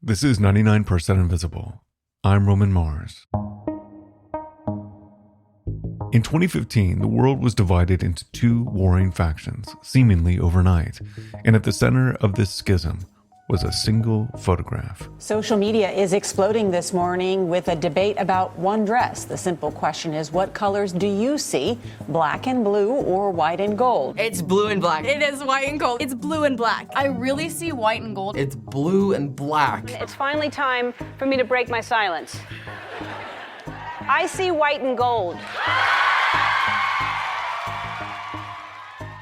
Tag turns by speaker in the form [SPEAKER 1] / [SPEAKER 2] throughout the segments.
[SPEAKER 1] This is 99% Invisible. I'm Roman Mars. In 2015, the world was divided into two warring factions, seemingly overnight. And at the center of this schism was a single photograph.
[SPEAKER 2] Social media is exploding this morning with a debate about one dress. The simple question is, what colors do you see? Black and blue or white and gold?
[SPEAKER 3] It's blue and black.
[SPEAKER 4] It is white and gold. It's blue and black. I really see white and gold.
[SPEAKER 3] It's blue and black.
[SPEAKER 5] It's finally time for me to break my silence. I see white and gold.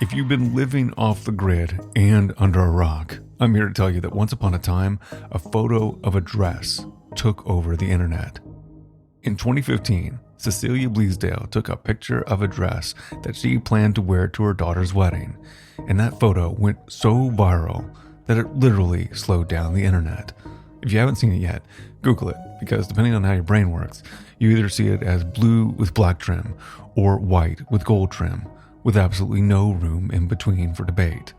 [SPEAKER 1] If you've been living off the grid and under a rock, I'm here to tell you that once upon a time, a photo of a dress took over the internet. In 2015, Cecilia Bleasdale took a picture of a dress that she planned to wear to her daughter's wedding, and that photo went so viral that it literally slowed down the internet. If you haven't seen it yet, Google it, because depending on how your brain works, you either see it as blue with black trim or white with gold trim, with absolutely no room in between for debate.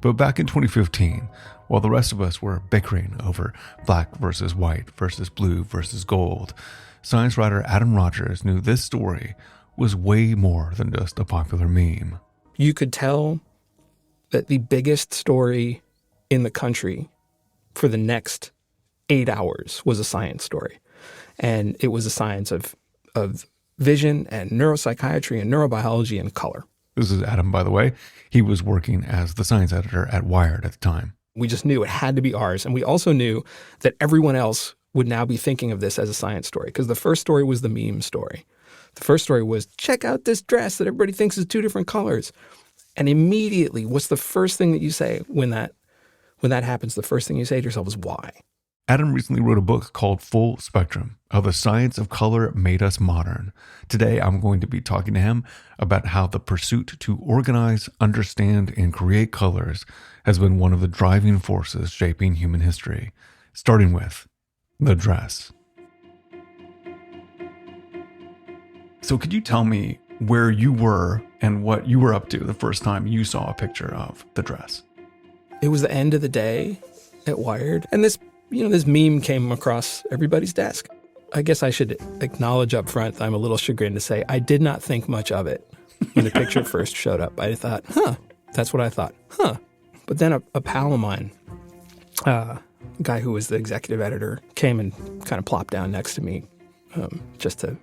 [SPEAKER 1] But back in 2015, while the rest of us were bickering over black versus white versus blue versus gold, science writer Adam Rogers knew this story was way more than just a popular meme.
[SPEAKER 6] You could tell that the biggest story in the country for the next 8 hours was a science story. And it was a science of vision and neuropsychiatry and neurobiology and color.
[SPEAKER 1] This is Adam, by the way. He was working as the science editor at Wired at the time.
[SPEAKER 6] We just knew it had to be ours. And we also knew that everyone else would now be thinking of this as a science story, because the first story was the meme story. The first story was, check out this dress that everybody thinks is two different colors. And immediately, what's the first thing that you say when that happens? The first thing you say to yourself is, why?
[SPEAKER 1] Adam recently wrote a book called Full Spectrum: How the Science of Color Made Us Modern. Today, I'm going to be talking to him about how the pursuit to organize, understand, and create colors has been one of the driving forces shaping human history, starting with the dress. So could you tell me where you were and what you were up to the first time you saw a picture of the dress?
[SPEAKER 6] It was the end of the day at Wired, and this meme came across everybody's desk. I guess I should acknowledge up front that I'm a little chagrined to say I did not think much of it when the picture first showed up. I thought, that's what I thought, But then a pal of mine, a guy who was the executive editor, came and kind of plopped down next to me just to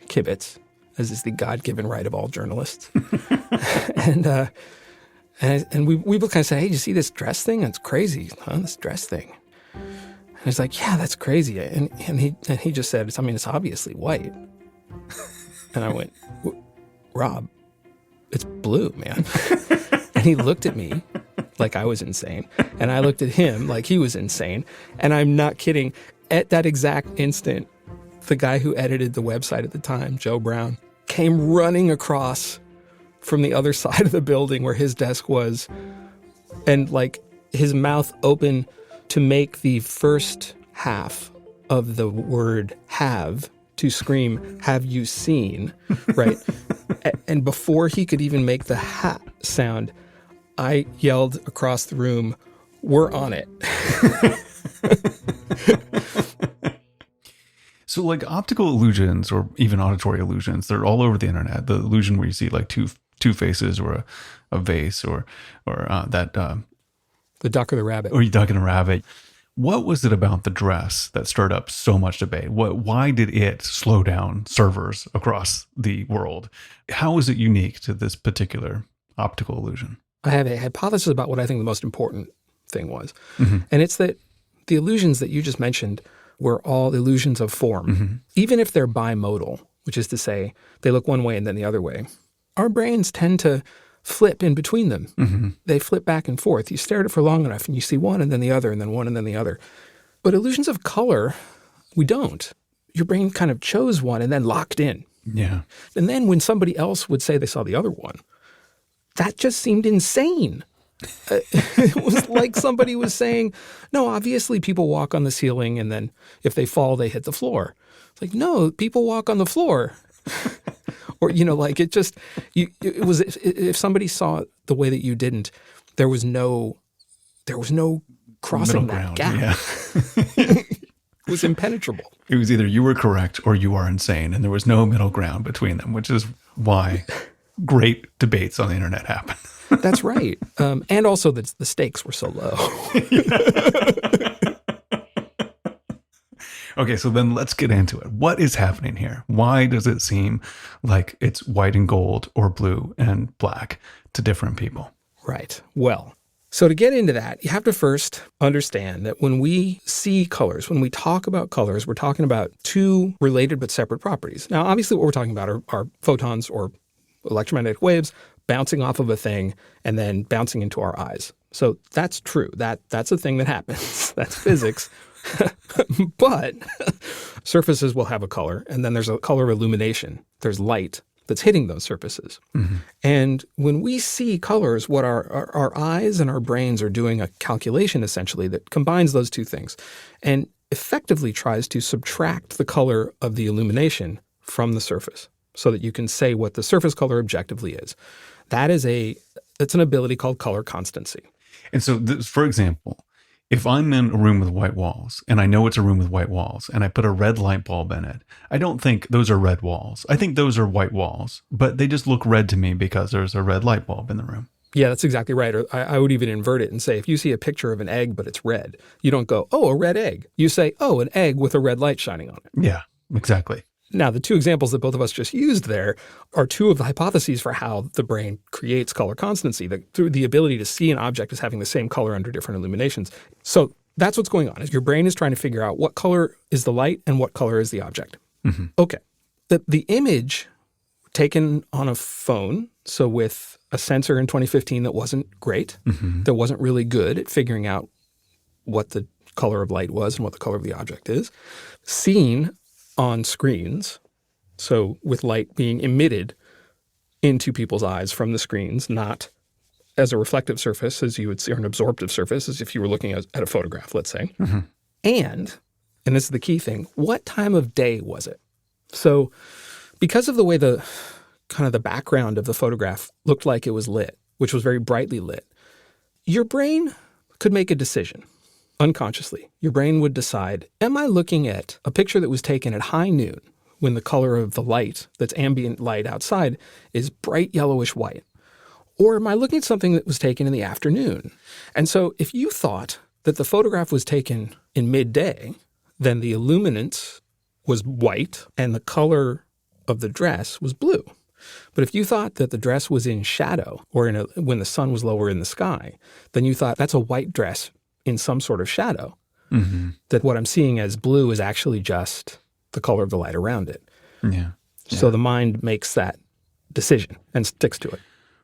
[SPEAKER 6] kibitz, as is the God-given right of all journalists. and we both kind of said, hey, did you see this dress thing? It's crazy, this dress thing. And he's like, yeah, that's crazy. And he just said, it's obviously white. And I went, Rob, it's blue, man. And he looked at me like I was insane. And I looked at him like he was insane. And I'm not kidding. At that exact instant, the guy who edited the website at the time, Joe Brown, came running across from the other side of the building where his desk was, and like his mouth open to make the first half of the word have to scream, have you seen, right? And before he could even make the ha sound, I yelled across the room, we're on it.
[SPEAKER 1] So like optical illusions or even auditory illusions, they're all over the internet. The illusion where you see like two faces or a vase or that...
[SPEAKER 6] The duck or the rabbit.
[SPEAKER 1] Or you duck and a rabbit. What was it about the dress that stirred up so much debate? Why did it slow down servers across the world? How is it unique to this particular optical illusion?
[SPEAKER 6] I have a hypothesis about what I think the most important thing was. Mm-hmm. And it's that the illusions that you just mentioned were all illusions of form. Mm-hmm. Even if they're bimodal, which is to say they look one way and then the other way, our brains tend to flip in between them. Mm-hmm. They flip back and forth. You stare at it for long enough and you see one and then the other and then one and then the other. But illusions of color, we don't. Your brain kind of chose one and then locked in.
[SPEAKER 1] Yeah.
[SPEAKER 6] And then when somebody else would say they saw the other one, that just seemed insane. It was like somebody was saying, no, obviously people walk on the ceiling and then if they fall, they hit the floor. It's like, no, people walk on the floor. Or, like it was, if somebody saw it the way that you didn't, there was no crossing that gap.
[SPEAKER 1] Yeah.
[SPEAKER 6] was impenetrable.
[SPEAKER 1] It was either you were correct or you are insane, and there was no middle ground between them, which is why great debates on the internet happen.
[SPEAKER 6] That's right. And also the stakes were so low.
[SPEAKER 1] Okay, so then let's get into it. What is happening here? Why does it seem like it's white and gold or blue and black to different people?
[SPEAKER 6] Right. Well, so to get into that, you have to first understand that when we see colors, when we talk about colors, we're talking about two related but separate properties. Now, obviously, what we're talking about are photons or electromagnetic waves bouncing off of a thing and then bouncing into our eyes. So that's true. That's a thing that happens. That's physics. But surfaces will have a color, and then there's a color illumination. There's light that's hitting those surfaces. Mm-hmm. And when we see colors, what our eyes and our brains are doing a calculation, essentially, that combines those two things and effectively tries to subtract the color of the illumination from the surface so that you can say what the surface color objectively is. That's an ability called color constancy.
[SPEAKER 1] And so, for example, if I'm in a room with white walls, and I know it's a room with white walls, and I put a red light bulb in it, I don't think those are red walls. I think those are white walls, but they just look red to me because there's a red light bulb in the room.
[SPEAKER 6] Yeah, that's exactly right. Or I would even invert it and say, if you see a picture of an egg, but it's red, you don't go, oh, a red egg. You say, oh, an egg with a red light shining on it.
[SPEAKER 1] Yeah, exactly.
[SPEAKER 6] Now, the two examples that both of us just used there are two of the hypotheses for how the brain creates color constancy, through the ability to see an object as having the same color under different illuminations. So that's what's going on, is your brain is trying to figure out what color is the light and what color is the object. Mm-hmm. Okay. The image taken on a phone, so with a sensor in 2015 that wasn't great, mm-hmm. that wasn't really good at figuring out what the color of light was and what the color of the object is, seen on screens, so with light being emitted into people's eyes from the screens, not as a reflective surface as you would see, or an absorptive surface as if you were looking at a photograph, let's say. Mm-hmm. And this is the key thing, what time of day was it? So because of the way the background of the photograph looked like it was lit, which was very brightly lit, your brain could make a decision. Unconsciously, your brain would decide, am I looking at a picture that was taken at high noon when the color of the light, that's ambient light outside, is bright yellowish white? Or am I looking at something that was taken in the afternoon? And so if you thought that the photograph was taken in midday, then the illuminance was white and the color of the dress was blue. But if you thought that the dress was in shadow or when the sun was lower in the sky, then you thought that's a white dress in some sort of shadow, mm-hmm. that what I'm seeing as blue is actually just the color of the light around it.
[SPEAKER 1] Yeah.
[SPEAKER 6] So the mind makes that decision and sticks to it.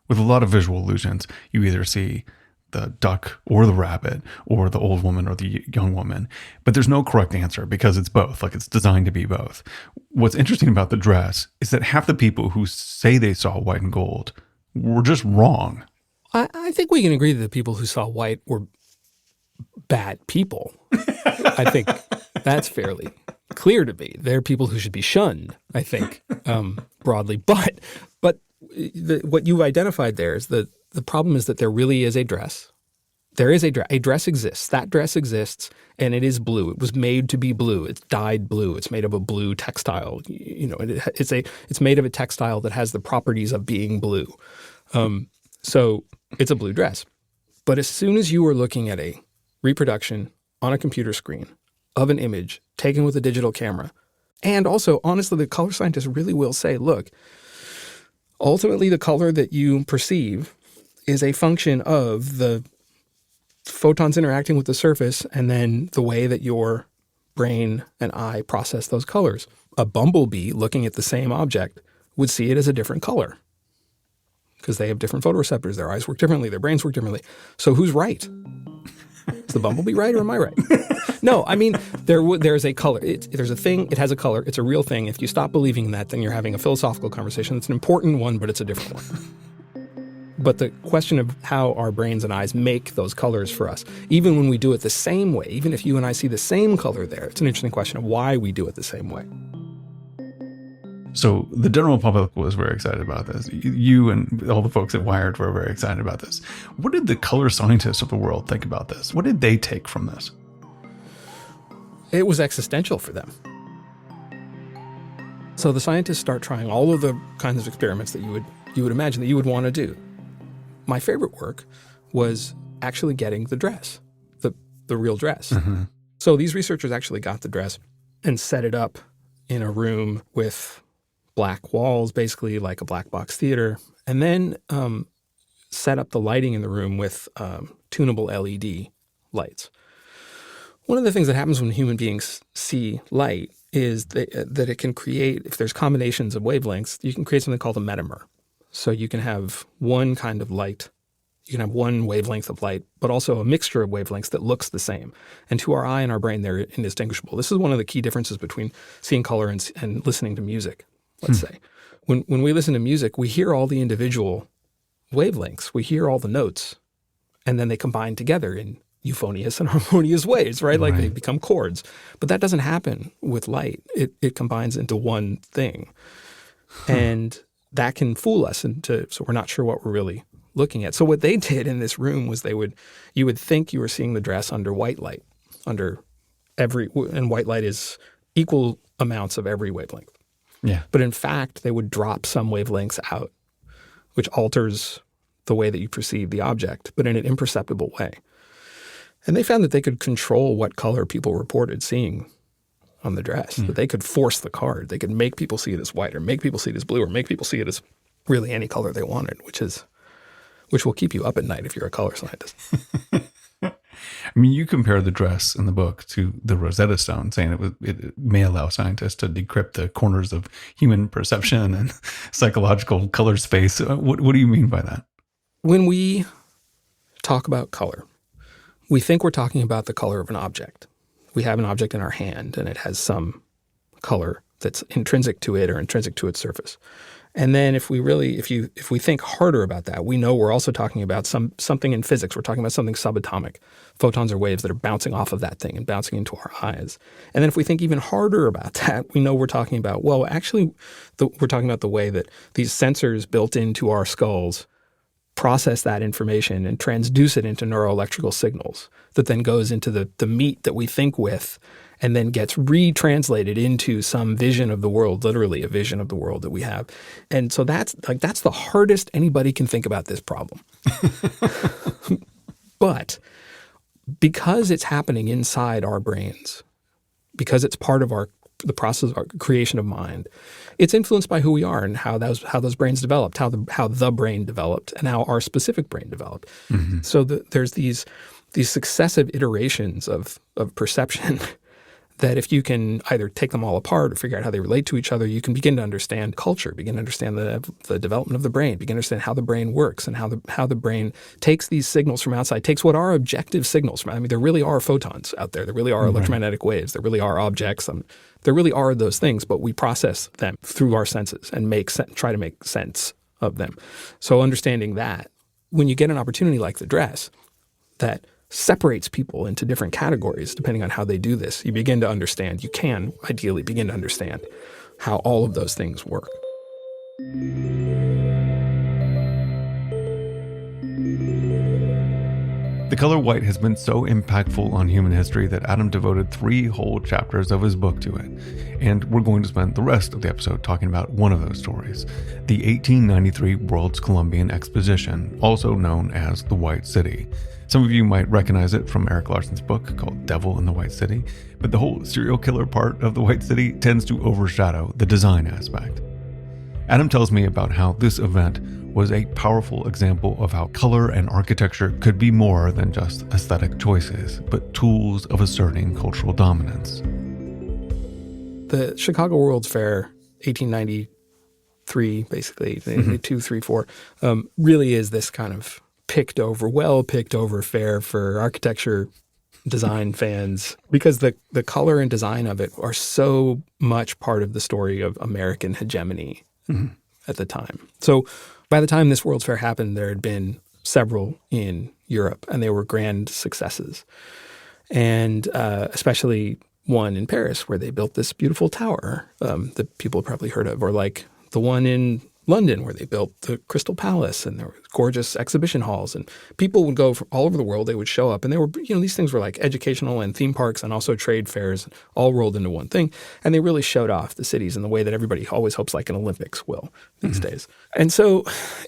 [SPEAKER 1] With a lot of visual illusions, you either see the duck or the rabbit or the old woman or the young woman, but there's no correct answer because it's both. Like, it's designed to be both. What's interesting about the dress is that half the people who say they saw white and gold were just wrong.
[SPEAKER 6] I think we can agree that the people who saw white were bad people. I think that's fairly clear to me. They're people who should be shunned, I think, broadly. But what you've identified there is the problem is that there really is a dress. There is a dress. A dress exists. That dress exists, and it is blue. It was made to be blue. It's dyed blue. It's made of a blue textile. It's made of a textile that has the properties of being blue. So it's a blue dress. But as soon as you are looking at a reproduction on a computer screen of an image taken with a digital camera, and also, honestly, the color scientists really will say, look, ultimately the color that you perceive is a function of the photons interacting with the surface and then the way that your brain and eye process those colors. A bumblebee looking at the same object would see it as a different color because they have different photoreceptors. Their eyes work differently. Their brains work differently. So who's right? Is the bumblebee right or am I right? No, I mean, there's a color. There's a thing. It has a color. It's a real thing. If you stop believing in that, then you're having a philosophical conversation. It's an important one, but it's a different one. But the question of how our brains and eyes make those colors for us, even when we do it the same way, even if you and I see the same color there, it's an interesting question of why we do it the same way.
[SPEAKER 1] So the general public was very excited about this. You and all the folks at Wired were very excited about this. What did the color scientists of the world think about this? What did they take from this?
[SPEAKER 6] It was existential for them. So the scientists start trying all of the kinds of experiments that you would imagine that you would want to do. My favorite work was actually getting the dress, the real dress.
[SPEAKER 1] Mm-hmm.
[SPEAKER 6] So these researchers actually got the dress and set it up in a room with black walls, basically like a black box theater, and then set up the lighting in the room with tunable LED lights. One of the things that happens when human beings see light is that it can create, if there's combinations of wavelengths, you can create something called a metamer. So you can have one kind of light, you can have one wavelength of light, but also a mixture of wavelengths that looks the same. And to our eye and our brain, they're indistinguishable. This is one of the key differences between seeing color and listening to music, let's say. When we listen to music, we hear all the individual wavelengths. We hear all the notes, and then they combine together in euphonious and harmonious ways, right? Like they become chords. But that doesn't happen with light. It combines into one thing. And that can fool us so we're not sure what we're really looking at. So what they did in this room was you would think you were seeing the dress under white light, and white light is equal amounts of every wavelength.
[SPEAKER 1] Yeah.
[SPEAKER 6] But in fact, they would drop some wavelengths out, which alters the way that you perceive the object, but in an imperceptible way. And they found that they could control what color people reported seeing on the dress, that they could force the card. They could make people see it as white or make people see it as blue or make people see it as really any color they wanted, which will keep you up at night if you're a color scientist.
[SPEAKER 1] I mean, you compare the dress in the book to the Rosetta Stone, saying it may allow scientists to decrypt the corners of human perception and psychological color space. What do you mean by that?
[SPEAKER 6] When we talk about color, we think we're talking about the color of an object. We have an object in our hand, and it has some color that's intrinsic to it or intrinsic to its surface. And then if we think harder about that, we know we're also talking about something in physics. We're talking about something subatomic. Photons are waves that are bouncing off of that thing and bouncing into our eyes. And then if we think even harder about that, we know we're talking about, well, actually, we're talking about the way that these sensors built into our skulls process that information and transduce it into neuroelectrical signals that then goes into the meat that we think with and then gets retranslated into some vision of the world, literally a vision of the world that we have. And so that's the hardest anybody can think about this problem. But because it's happening inside our brains, because it's part of the process of our creation of mind, it's influenced by who we are and how those brains developed, how the brain developed, and how our specific brain developed. Mm-hmm. So there's these successive iterations of perception that if you can either take them all apart or figure out how they relate to each other, you can begin to understand culture, begin to understand the development of the brain, begin to understand how the brain works and how the brain takes these signals from outside, takes what are objective signals from, I mean, there really are photons out there. There really are electromagnetic waves. There really are objects. There really are those things, but we process them through our senses and try to make sense of them. So understanding that, when you get an opportunity like the dress that separates people into different categories depending on how they do this, you can ideally begin to understand how all of those things work.
[SPEAKER 1] The color white has been so impactful on human history that Adam devoted 3 whole chapters of his book to it. And we're going to spend the rest of the episode talking about one of those stories, the 1893 World's Columbian Exposition, also known as the White City. Some of you might recognize it from Eric Larson's book called Devil in the White City, but the whole serial killer part of the White City tends to overshadow the design aspect. Adam tells me about how this event was a powerful example of how color and architecture could be more than just aesthetic choices, but tools of asserting cultural dominance.
[SPEAKER 6] The Chicago World's Fair, 1893, basically, 2, 3, 4, really is this kind of well picked over fair for architecture design fans, because the color and design of it are so much part of the story of American hegemony at the time. So by the time this World's Fair happened, there had been several in Europe, and they were grand successes. And especially one in Paris, where they built this beautiful tower that people have probably heard of, or like the one in London, where they built the Crystal Palace, and there were gorgeous exhibition halls, and people would go from all over the world. They would show up, and they were, these things were like educational and theme parks and also trade fairs all rolled into one thing. And they really showed off the cities in the way that everybody always hopes like an Olympics will these days. And so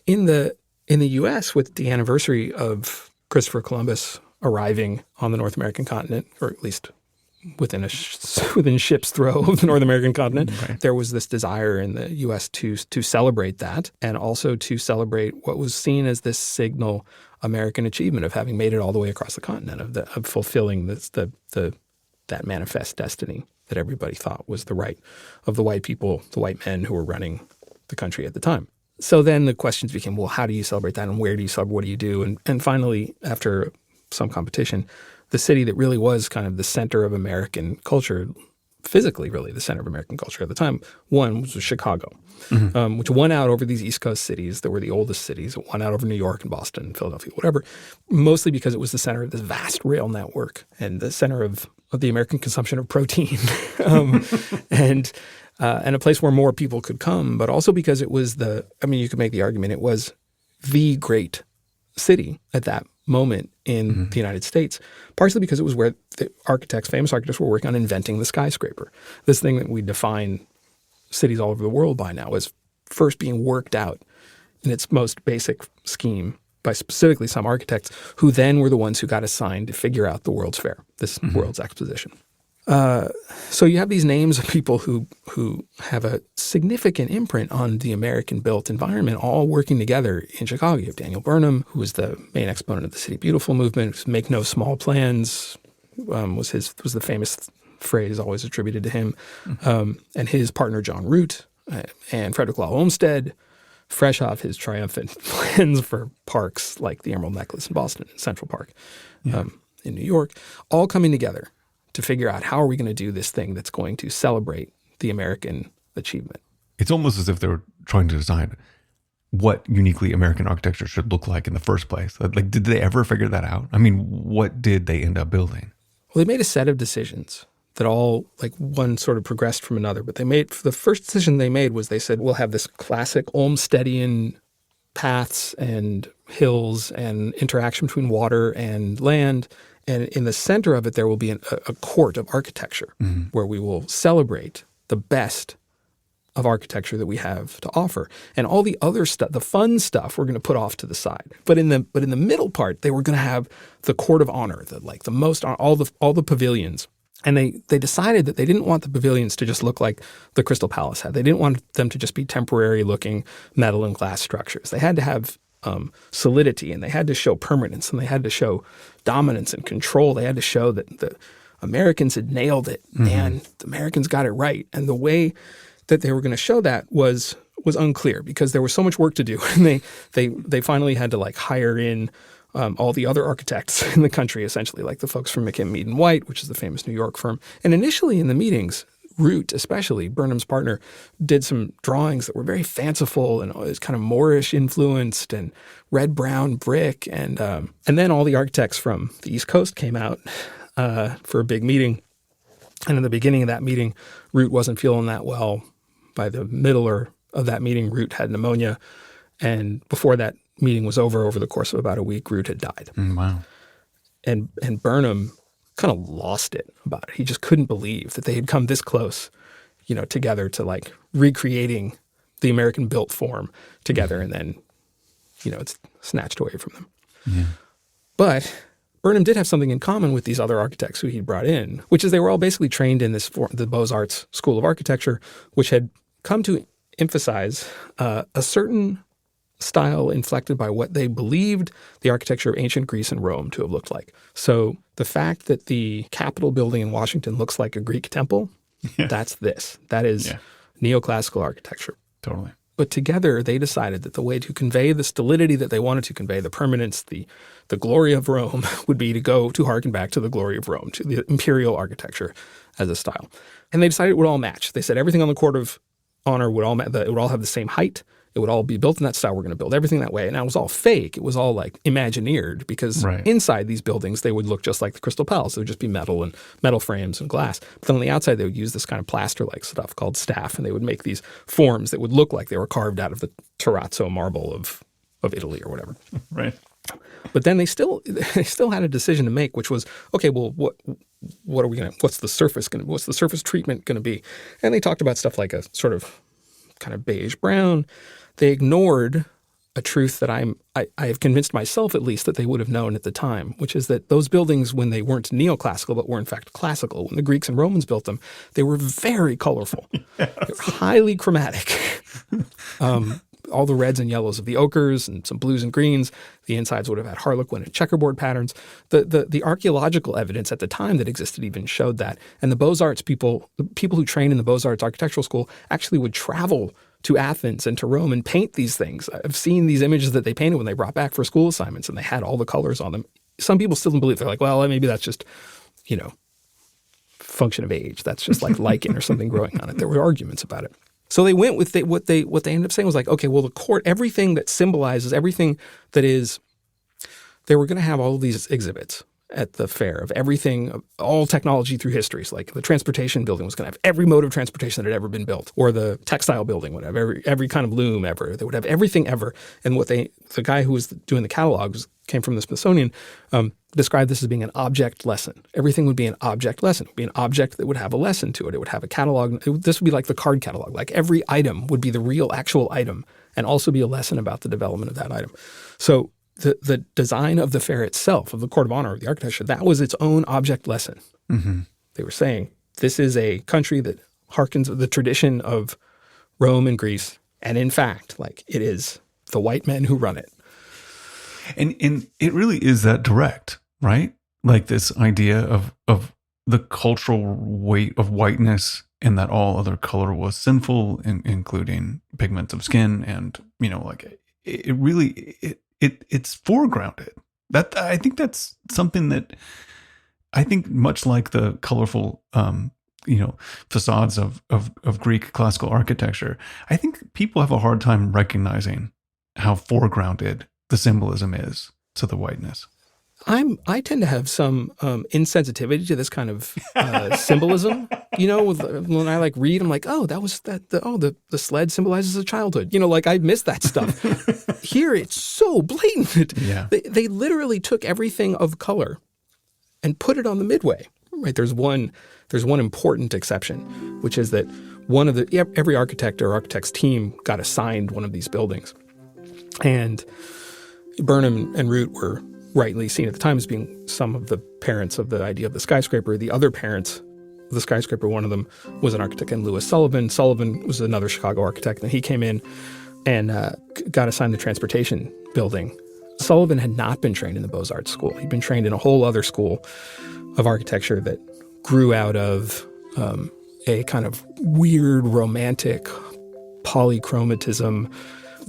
[SPEAKER 6] in the U.S., with the anniversary of Christopher Columbus arriving on the North American continent, or at least within ship's throw of the North American continent, right, there was this desire in the U.S. to celebrate that, and also to celebrate what was seen as this signal American achievement of having made it all the way across the continent, of fulfilling that manifest destiny that everybody thought was the right of the white people, the white men who were running the country at the time. So then the questions became, well, how do you celebrate that, and where do you celebrate? What do you do? And finally, after some competition, the city that really was kind of the center of American culture, physically really the center of American culture at the time, was Chicago, which won out over these East Coast cities that were the oldest cities. It won out over New York and Boston and Philadelphia, whatever, mostly because it was the center of this vast rail network and the center of the American consumption of protein and a place where more people could come, but also because it was you could make the argument it was the great city at that moment in the United States, partially because it was where the famous architects were working on inventing the skyscraper. This thing that we define cities all over the world by now is first being worked out in its most basic scheme by specifically some architects who then were the ones who got assigned to figure out the World's Fair, this World's Exposition. So you have these names of people who have a significant imprint on the American-built environment all working together in Chicago. You have Daniel Burnham, who was the main exponent of the City Beautiful movement. Make no small plans was the famous phrase always attributed to him. And his partner John Root and Frederick Law Olmsted, fresh off his triumphant plans for parks like the Emerald Necklace in Boston and Central Park in New York, all coming together to figure out how are we going to do this thing that's going to celebrate the American achievement.
[SPEAKER 1] It's almost as if they were trying to decide what uniquely American architecture should look like in the first place. Like, did they ever figure that out? I mean, what did they end up building?
[SPEAKER 6] Well, they made a set of decisions that all, like, one sort of progressed from another. But the first decision they made was they said, we'll have this classic Olmstedian paths and hills and interaction between water and land. And in the center of it, there will be a court of architecture where we will celebrate the best of architecture that we have to offer. And all the other stuff, the fun stuff, we're going to put off to the side. But in the middle part, they were going to have the court of honor, all the pavilions. And they decided that they didn't want the pavilions to just look like the Crystal Palace had. They didn't want them to just be temporary looking metal and glass structures. They had to have solidity, and they had to show permanence, and they had to show dominance and control. They had to show that the Americans had nailed it, and the Americans got it right. And the way that they were going to show that was unclear because there was so much work to do, and they finally had to hire in all the other architects in the country, essentially, like the folks from McKim, Mead and White, which is the famous New York firm. And initially in the meetings, Root, especially Burnham's partner, did some drawings that were very fanciful and it was kind of Moorish influenced and red-brown brick. And then all the architects from the East Coast came out for a big meeting. And in the beginning of that meeting, Root wasn't feeling that well. By the middle of that meeting, Root had pneumonia. And before that meeting was over the course of about a week, Root had died.
[SPEAKER 1] Wow.
[SPEAKER 6] And Burnham kind of lost it about it. He just couldn't believe that they had come this close, together to recreating the American built form together, and then, it's snatched away from them.
[SPEAKER 1] Yeah.
[SPEAKER 6] But Burnham did have something in common with these other architects who he'd brought in, which is they were all basically trained in the Beaux-Arts School of Architecture, which had come to emphasize a certain style inflected by what they believed the architecture of ancient Greece and Rome to have looked like. So the fact that the Capitol building in Washington looks like a Greek temple, that's this. That is neoclassical architecture.
[SPEAKER 1] Totally.
[SPEAKER 6] But together they decided that the way to convey the stolidity that they wanted to convey, the permanence, the glory of Rome, would be to harken back to the glory of Rome, to the imperial architecture as a style. And they decided it would all match. They said everything on the court of honor would all have the same height. It would all be built in that style. We're going to build everything that way. And that was all fake. It was all like imagineered because inside these buildings, they would look just like the Crystal Palace. They would just be metal and metal frames and glass. But then on the outside, they would use this kind of plaster-like stuff called staff. And they would make these forms that would look like they were carved out of the terrazzo marble of Italy or whatever.
[SPEAKER 1] Right.
[SPEAKER 6] But then they still had a decision to make, which was, okay, well, what are we going to, what's the surface treatment going to be? And they talked about stuff like a sort of kind of beige brown. They ignored a truth that I have convinced myself at least that they would have known at the time, which is that those buildings, when they weren't neoclassical but were in fact classical, when the Greeks and Romans built them, they were very colorful. They were highly chromatic. All the reds and yellows of the ochres and some blues and greens. The insides would have had harlequin and checkerboard patterns. The archaeological evidence at the time that existed even showed that. And the Beaux-Arts people, the people who trained in the Beaux-Arts architectural school actually would travel to Athens and to Rome and paint these things. I've seen these images that they painted when they brought back for school assignments, and they had all the colors on them. Some people still don't believe. They're like, well, maybe that's just, function of age. That's just like lichen or something growing on it. There were arguments about it. So they went with what they ended up saying was like, okay, well, the court, everything that symbolizes, everything that is, they were going to have all of these exhibits at the fair of everything, all technology through history. So like the transportation building was going to have every mode of transportation that had ever been built, or the textile building would have every kind of loom ever. They would have everything ever. And the guy who was doing the catalogs came from the Smithsonian, described this as being an object lesson. Everything would be an object lesson. It would be an object that would have a lesson to it. It would have a catalog. This would be like the card catalog. Like every item would be the real actual item and also be a lesson about the development of that item. So the design of the fair itself, of the court of honor, of the architecture, that was its own object lesson. Mm-hmm. They were saying, this is a country that harkens to the tradition of Rome and Greece. And in fact, like it is the white men who run it.
[SPEAKER 1] And it really is that direct, right? Like this idea of the cultural weight of whiteness and that all other color was sinful, including pigments of skin. And, like it really, it's foregrounded. That I think that's something that I think much like the colorful, facades of Greek classical architecture, I think people have a hard time recognizing how foregrounded the symbolism is to the whiteness.
[SPEAKER 6] I tend to have some insensitivity to this kind of symbolism. When I read, I'm like, oh, that was that. The sled symbolizes a childhood. I miss that stuff. Here, it's so blatant.
[SPEAKER 1] Yeah.
[SPEAKER 6] They literally took everything of color and put it on the midway. Right? There's one important exception, which is that every architect or architect's team got assigned one of these buildings, and Burnham and Root were rightly seen at the time as being some of the parents of the idea of the skyscraper. The other parents of the skyscraper, one of them was an architect named Louis Sullivan. Sullivan was another Chicago architect, and he came in and got assigned the transportation building. Sullivan had not been trained in the Beaux-Arts school. He'd been trained in a whole other school of architecture that grew out of a kind of weird, romantic polychromatism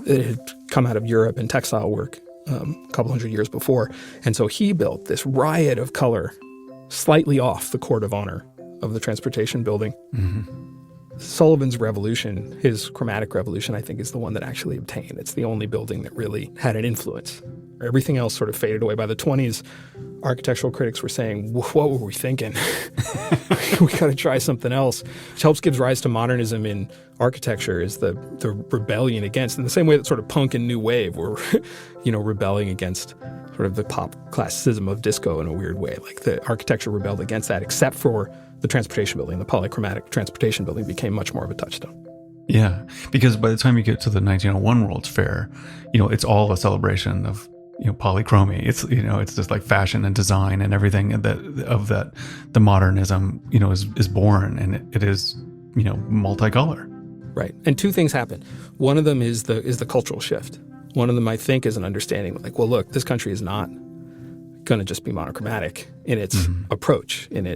[SPEAKER 6] that had come out of Europe and textile work a couple hundred years before. And so he built this riot of color slightly off the court of honor of the transportation building. Mm-hmm. Sullivan's revolution, his chromatic revolution, I think is the one that actually obtained. It's the only building that really had an influence. Everything else sort of faded away. By the 20s, architectural critics were saying, what were we thinking? We got to try something else. Which helps give rise to modernism in architecture is the rebellion against, in the same way that sort of punk and new wave were, rebelling against sort of the pop classicism of disco in a weird way. Like the architecture rebelled against that, except for the transportation building. The polychromatic transportation building became much more of a touchstone.
[SPEAKER 1] Yeah, because by the time you get to the 1901 World's Fair, it's all a celebration of polychromy. It's just like fashion and design and everything that the modernism is born, and it is multicolor.
[SPEAKER 6] Right, and two things happen. One of them is the cultural shift. One of them, I think, is an understanding like, well, look, this country is not going to just be monochromatic in its approach, in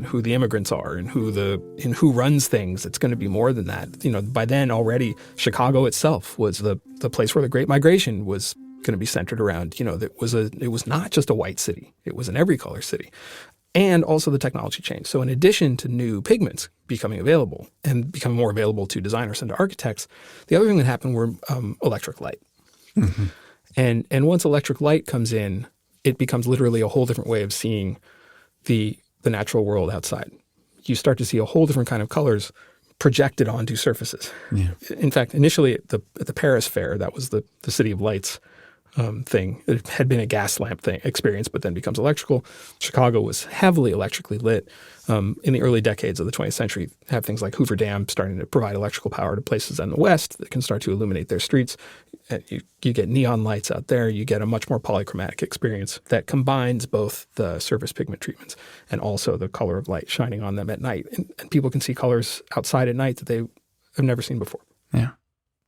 [SPEAKER 6] who the immigrants are, in who runs things. It's going to be more than that. By then already, Chicago itself was the place where the Great Migration was going to be centered around. It was not just a white city; it was an every color city. And also the technology changed. So in addition to new pigments becoming available and becoming more available to designers and to architects, the other thing that happened were electric light. Mm-hmm. And once electric light comes in, it becomes literally a whole different way of seeing the natural world outside. You start to see a whole different kind of colors projected onto surfaces. Yeah. In fact, initially at the Paris Fair, that was the City of Lights thing. It had been a gas lamp thing experience, but then becomes electrical. Chicago was heavily electrically lit. In the early decades of the 20th century, have things like Hoover Dam starting to provide electrical power to places in the West that can start to illuminate their streets. You get neon lights out there. You get a much more polychromatic experience that combines both the surface pigment treatments and also the color of light shining on them at night. And people can see colors outside at night that they have never seen before.
[SPEAKER 1] Yeah.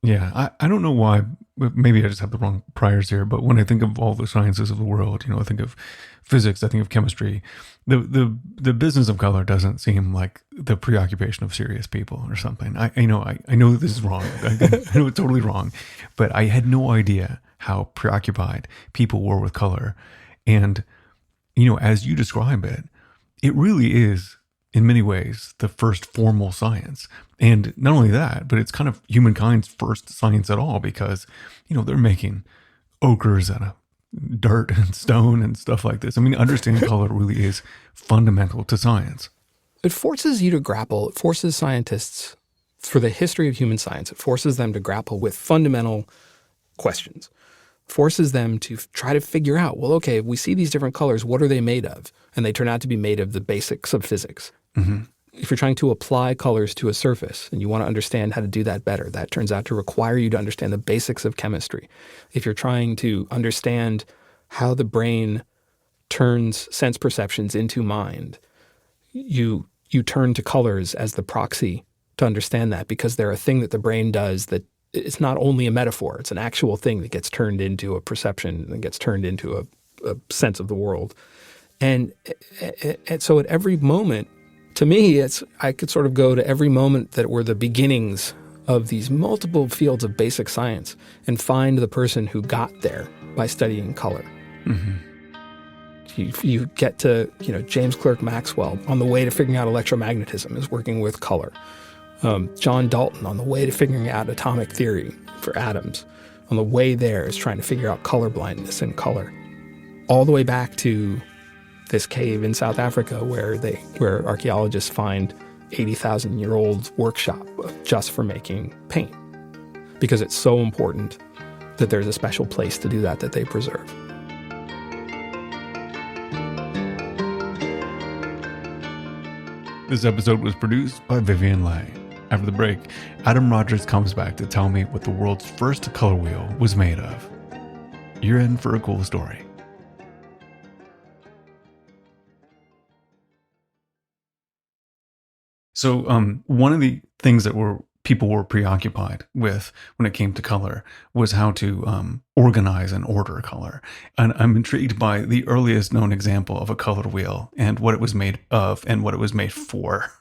[SPEAKER 1] Yeah, I don't know why. Maybe I just have the wrong priors here, but when I think of all the sciences of the world, I think of physics, I think of chemistry. The business of color doesn't seem like the preoccupation of serious people or something. I know this is wrong. I know it's totally wrong, but I had no idea how preoccupied people were with color. And as you describe it, it really is, in many ways, the first formal science. And not only that, but it's kind of humankind's first science at all, because, they're making ochres out of dirt and stone and stuff like this. I mean, understanding color really is fundamental to science.
[SPEAKER 6] It forces you to grapple. It forces scientists, for the history of human science, it forces them to grapple with fundamental questions. Forces them to try to figure out, well, okay, we see these different colors, what are they made of? And they turn out to be made of the basics of physics. Mm-hmm. If you're trying to apply colors to a surface and you want to understand how to do that better, that turns out to require you to understand the basics of chemistry. If you're trying to understand how the brain turns sense perceptions into mind, you turn to colors as the proxy to understand that, because they're a thing that the brain does that it's not only a metaphor, it's an actual thing that gets turned into a perception and gets turned into a sense of the world. And so at every moment, to me, I could sort of go to every moment that were the beginnings of these multiple fields of basic science and find the person who got there by studying color. Mm-hmm. You get to, James Clerk Maxwell on the way to figuring out electromagnetism is working with color. John Dalton on the way to figuring out atomic theory for atoms, on the way there is trying to figure out color blindness and color. All the way back to this cave in South Africa where archaeologists find 80,000-year-old workshop just for making paint, because it's so important that there's a special place to do that they preserve.
[SPEAKER 1] This episode was produced by Vivian Leigh. After the break, Adam Rogers comes back to tell me what the world's first color wheel was made of. You're in for a cool story. So one of the things that people were preoccupied with when it came to color was how to organize and order color. And I'm intrigued by the earliest known example of a color wheel and what it was made of and what it was made for.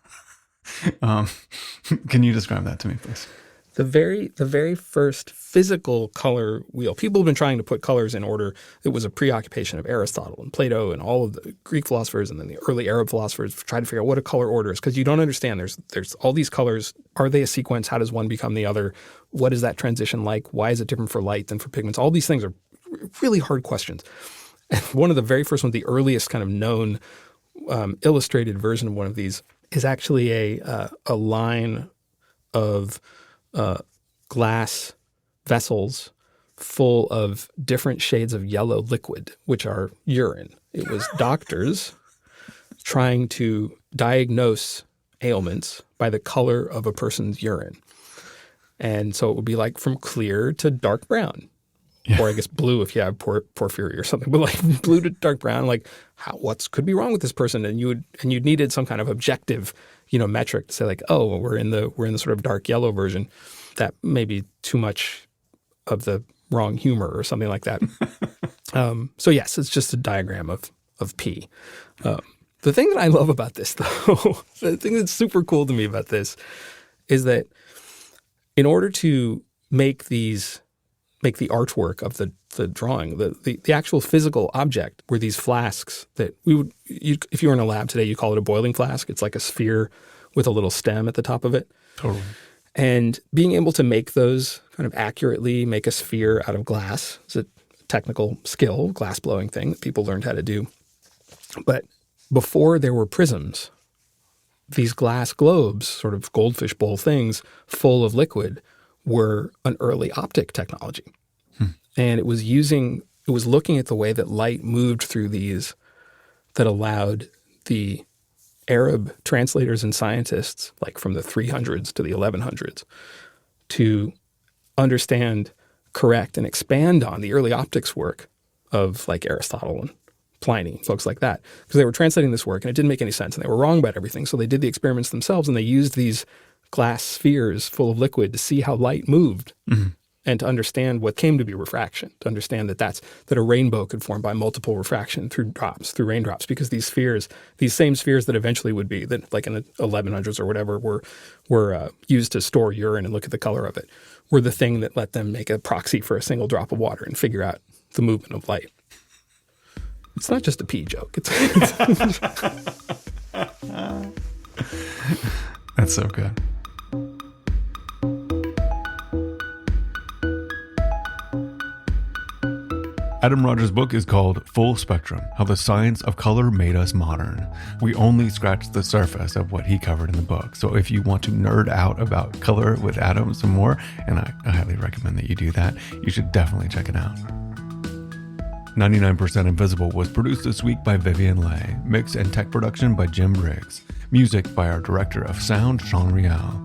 [SPEAKER 1] Can you describe that to me, please?
[SPEAKER 6] The very first physical color wheel. People have been trying to put colors in order. It was a preoccupation of Aristotle and Plato and all of the Greek philosophers, and then the early Arab philosophers tried to figure out what a color order is, because you don't understand. There's all these colors. Are they a sequence? How does one become the other? What is that transition like? Why is it different for light than for pigments? All these things are really hard questions. And one of the very first ones, the earliest kind of known illustrated version of one of these, is actually a line of glass vessels full of different shades of yellow liquid, which are urine. It was doctors trying to diagnose ailments by the color of a person's urine. And so it would be like from clear to dark brown. Yeah. Or I guess blue if you have porphyry or something, but like blue to dark brown, like what could be wrong with this person? And you needed some kind of objective, metric to say like, oh, we're in the sort of dark yellow version. That may be too much of the wrong humor or something like that. So yes, it's just a diagram of P. The thing that I love about this, though, the thing that's super cool to me about this is that in order to make the artwork of the the drawing. The actual physical object were these flasks that if you were in a lab today, you call it a boiling flask. It's like a sphere with a little stem at the top of it.
[SPEAKER 1] Totally.
[SPEAKER 6] And being able to make those kind of accurately, make a sphere out of glass is a technical skill, glass blowing thing that people learned how to do. But before there were prisms, these glass globes, sort of goldfish bowl things full of liquid, were an early optic technology. And it was looking at the way that light moved through these that allowed the Arab translators and scientists, like from the 300s to the 1100s, to understand, correct, and expand on the early optics work of like Aristotle and Pliny, folks like that, because they were translating this work and it didn't make any sense and they were wrong about everything. So they did the experiments themselves and they used these glass spheres full of liquid to see how light moved and to understand what came to be refraction, to understand that a rainbow could form by multiple refraction through raindrops, because these same spheres that eventually would be, that like in the 1100s or whatever, were used to store urine and look at the color of it, were the thing that let them make a proxy for a single drop of water and figure out the movement of light. It's not just a pee joke.
[SPEAKER 1] That's so good. Adam Rogers' book is called Full Spectrum: How the Science of Color Made Us Modern. We only scratched the surface of what he covered in the book. So if you want to nerd out about color with Adam some more, and I highly recommend that you do that, you should definitely check it out. 99% Invisible was produced this week by Vivian Leigh. Mix and tech production by Jim Briggs. Music by our director of sound, Sean Rial.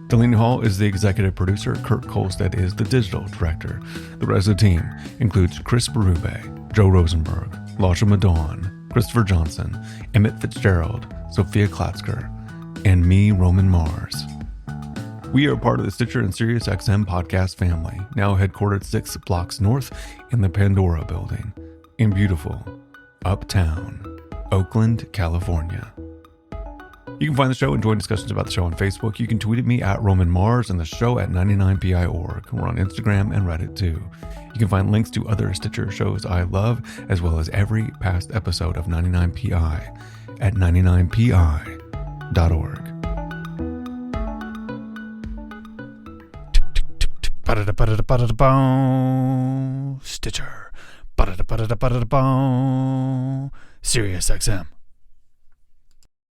[SPEAKER 1] Delaney Hall is the executive producer. Kurt Kolstad is the digital director. The rest of the team includes Chris Berube, Joe Rosenberg, Lasha Madon, Christopher Johnson, Emmett Fitzgerald, Sophia Klatzker, and me, Roman Mars. We are part of the Stitcher and SiriusXM podcast family, now headquartered 6 blocks north in the Pandora building in beautiful Uptown, Oakland, California. You can find the show and join discussions about the show on Facebook. You can tweet at me at Roman Mars and the show at 99pi.org. We're on Instagram and Reddit too. You can find links to other Stitcher shows I love, as well as every past episode of 99pi at 99pi.org. Stitcher. SiriusXM.